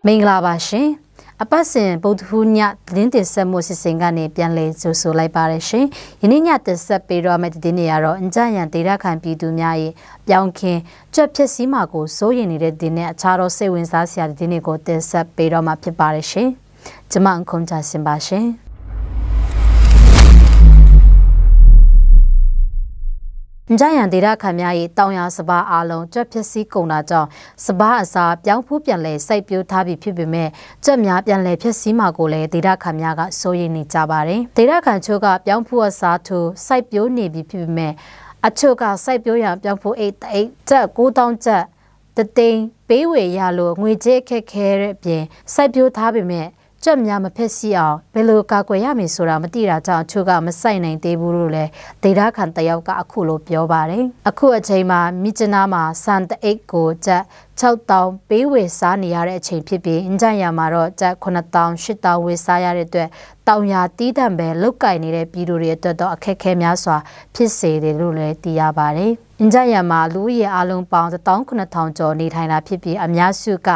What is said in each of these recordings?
မင်္ဂလာပါရှင်အပတ်စဉ်ဗုဒ္ဓဟူးညသတင်းတင်ဆက်မှုစစ်စင်ကနေပြန်လည်ကြိုဆိုလိုက်ပါရရှင်ယနေ့ညတင်ဆက်ပေးတော့မယ့်သတင်းတွေကတော့အင်ဂျန်ရန်ဒေတာခံပြည်သူများရဲ့ပြောင်းခင်းကြွက်ဖြစ်စည်းမှာကိုစိုးရိမ်နေတဲ့သတင်းနဲ့အခြားသောစိတ်ဝင်စားစရာသတင်းတွေကိုတင်ဆက်ပေးတော့မှာဖြစ်ပါရရှင်ကျွန်မအခုံချစင်ပါရှင်ဂျာယန်ဒေတာခံများ၏တောင်ယာစပါးအားလုံးကြွက်ဖြစ်စည်းကုန်တာကြောင့်စပါးအစားပြောင်းဖူးပြန်လဲစိုက်ပျိုးထားပြီးဖြစ်ပေမဲ့ကြွက်များပြန်လဲဖြစ်စည်းမှာကိုလည်းဒေတာခံများကစိုးရိမ်နေကြပါတယ်ဒေတာခံချို့ကပြောင်းဖူးအစားထိုးစိုက်ပျိုးနေပြီးဖြစ်ပေမဲ့အချို့ကစိုက်ပျိုးရန်ပြောင်းဖူးအိတ်ကျပ်9000ကျပ်တသိန်းပေးဝေရလို့ငွေကြေးခက်ခဲတဲ့အပြင်စိုက်ပျိုးထားပေမဲ့ကြွက်များမဖြစ်စီအောင်ဘယ်လိုကာကွယ်ရမည်ဆိုတာမသိတာကြောင့်အချို့ကမဆိုင်နိုင်သေးဘူးလို့လည်းဒေတာခံတယောက်ကအခုလိုပြောပါတယ်အခုအချိန်မှာမိကျနာမှာစံတအိတ်ကိုကျပ်6000ပေးဝေစားနေရတဲ့အချိန်ဖြစ်ပြီးအင်ဂျန်ရမှာတော့ကျပ်9000 8000ဝေစားရတဲ့အတွက်တောင်ယာတီးတံပဲလုတ်ကင်နေတဲ့ပြည်သူတွေအတွက်တော့အခက်အခဲများစွာဖြစ်စေတယ်လို့လည်းသိရပါတယ်အင်ဂျန်ရမှာလူဦးရေအလုံးပေါင်း19000ကျော်နေထိုင်တာဖြစ်ပြီးအများစုက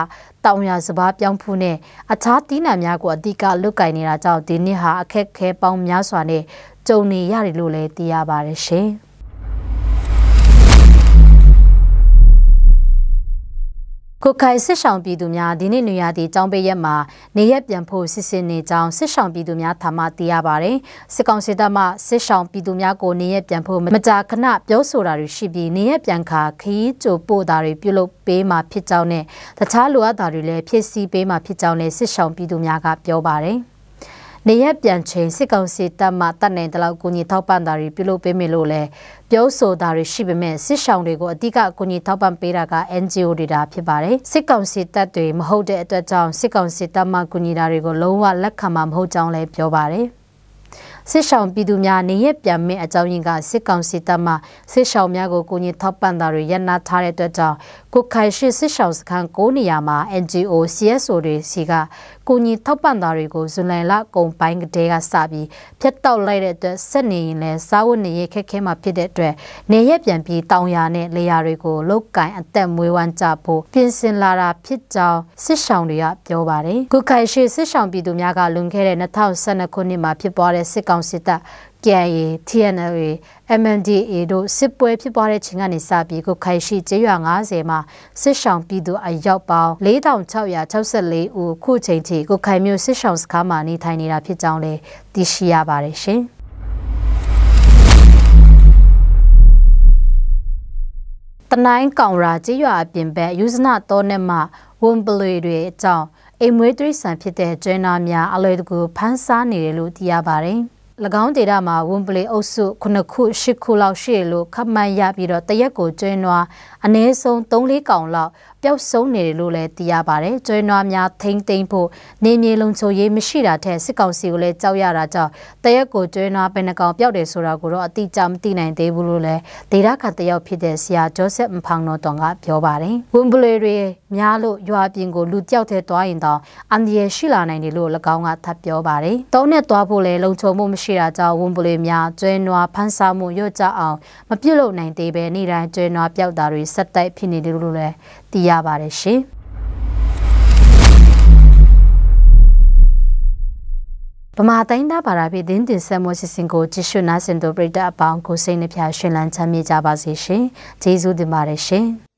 တောင်ယာစပါးပြောင်းဖူးနဲ့အခြားတီးနှံများကိုအဓိကလုတ်ကင်နေတာကြောင့်ဒီနှစ်ဟာအခက်အခဲပေါင်းများစွာနဲ့ကြုံနေရတယ်လို့လည်းသိရပါတယ်ရှင်ကိုခိုင်စစ်ဆောင်ပြည်သူများဒီနေ့နေရာတီကျောင်းပေးရက်မှာနေရက်ပြန်ဖို့စစ်စစ်နေကြောင်းစစ်ဆောင်ပြည်သူများထမှသိရပါတယ်စစ်ကောင်စီတပ်မှစစ်ဆောင်ပြည်သူများကိုနေရက်ပြန်ဖို့မကြာခဏပြောဆိုတာတွေရှိပြီးနေရက်ပြန်ခါခီးကြိုပို့တာတွေပြုလုပ်ပေးမှာဖြစ်ကြောင်းနဲ့တခြားလိုအပ်တာတွေလည်းဖြည့်ဆည်းပေးမှာဖြစ်ကြောင်းလည်းစစ်ဆောင်ပြည်သူများကပြောပါတယ်နေရက်ပြန်ချိန်စစ်ကောင်စီတပ်မှတတ်နိုင်တဲ့လောက်ကိုကြီးထောက်ပံ့တာတွေပြုလုပ်ပေးမယ်လို့လည်းပြောဆိုတာတွေရှိပေမဲ့စစ်ဆောင်တွေကိုအဓိကကိုကြီးထောက်ပံ့ပေးတာက NGO တွေတာဖြစ်ပါတယ်စစ်ကောင်စီတပ်တွေမဟုတ်တဲ့အတွက်ကြောင့်စစ်ကောင်စီတပ်မှကိုကြီးတာတွေကိုလုံးဝလက်ခံမှာမဟုတ်ကြောင်းလည်းပြောပါတယ်စစ်ဆောင်ပြည်သူများနေရက်ပြန်မဲ့အကြောင်းရင်းကစစ်ကောင်စီတပ်မှစစ်ဆောင်များကိုကိုကြီးထောက်ပံ့တာတွေရန်နာထားတဲ့အတွက်ကြောင့်ကိုခိုင်ရှိစစ်ဆောင်စခန်း9နေရာမှာ NGO CSO တွေစီကကိုကြီးထောက်ပံ့တာတွေကိုဇွန်လလကုန်ပိုင်းကတည်းကစပြီးဖျက်တောက်လိုက်တဲ့အတွက်ဆက်နေရင်လည်းစားဝတ်နေရေးခက်ခဲမှာဖြစ်တဲ့အတွက်နေရက်ပြန်ပြီးတောင်ယာနဲ့လေယာတွေကိုလုတ်ကင်အသက်မွေးဝမ်းကြဖို့ပြင်ဆင်လာတာဖြစ်ကြောင်းစစ်ဆောင်တွေကပြောပါတယ်ကိုခိုင်ရှိစစ်ဆောင်ပြည်သူများကလွန်ခဲ့တဲ့2012ခုနှစ်မှာဖြစ်ပွားတဲ့စစ်ကောင်စီတပ်KIA TNLA MNDAA တို့စစ်ပွဲဖြစ်ပွားတဲ့ချိန်ကနေစပြီးကိုခိုင်ရှိကျေးရွာ90မှာစစ်ဆောင်ပြည်သူအယောက်ပေါင်း4664ဦးခုချိန်ထိကိုခိုင်မြို့စစ်ဆောင်စခန်းမှာနေထိုင်နေတာဖြစ်ကြောင်းလည်းသိရှိရပါတယ်ရှင်တနိုင်းကောင်ရာကျေးရွာအပြင်ဘက်ယူဇနာတော်နဲ့မှဝန်ပလွေတွေအကြောင်းအိမ်မွေးတိရစ္ဆာန်ဖြစ်တဲ့ကျွဲနာများအလွယ်တကူဖမ်းစားနေတယ်လို့သိရပါတယ်၎င်းဒေတာမှာဝန်ပလေအုပ်စု9ခု10ခုလောက်ရှိလို့ခမှန်ရပြီးတော့တရက်ကိုကျွဲနွားအနည်းဆုံး3-4ကောင်လောက်ပျောက်ဆုံးနေတယ်လို့လည်းသိရပါတယ်ကျွဲနွားများထိမ့်သိမ်းဖို့နေမြေလုံခြုံရေးမရှိတာထက်စစ်ကောင်စီကိုလည်းကြောက်ရတာကြောင့်တရက်ကိုကျွဲနွားဘယ်နှကောင်ပျောက်တယ်ဆိုတာကိုတော့အတိအကျမသိနိုင်သေးဘူးလို့လည်းဒေတာခတယောက်ဖြစ်တဲ့ဆရာဂျော့ဆက်မဖောင်တော်ကပြောပါတယ်ဝန်ပလေတွေများလို့ရွာပြင်ကိုလူတယောက်တည်းသွားရင်တော့အန္တရာယ်ရှိလာနိုင်တယ်လို့၎င်းကထပ်ပြောပါတယ်တောနဲ့သွားဖို့လည်းလုံခြုံမှုမရှိတာကြောင့်ဝန်ပလေများကျွဲနွားဖမ်းစားမှုညှို့ကြအောင်မပြုတ်လို့နိုင်သေးပဲနေ့တိုင်းကျွဲနွားပျောက်တာတွေဆက်တိုက်ဖြစ်နေတယ်လို့လည်းသိရပါတယ်ရှင်ဗမာတိုင်းသားဘာသာဖြင့်တင်းတင်ဆက်မှုစစ်စင်ကိုကြည့်ရှုနားဆင်သူပရိသတ်အပေါင်းကိုစိတ်နှပြရှင်လန်းချမ်းမြေ့ကြပါစေရှင်ကျေးဇူးတင်ပါတယ်ရှင်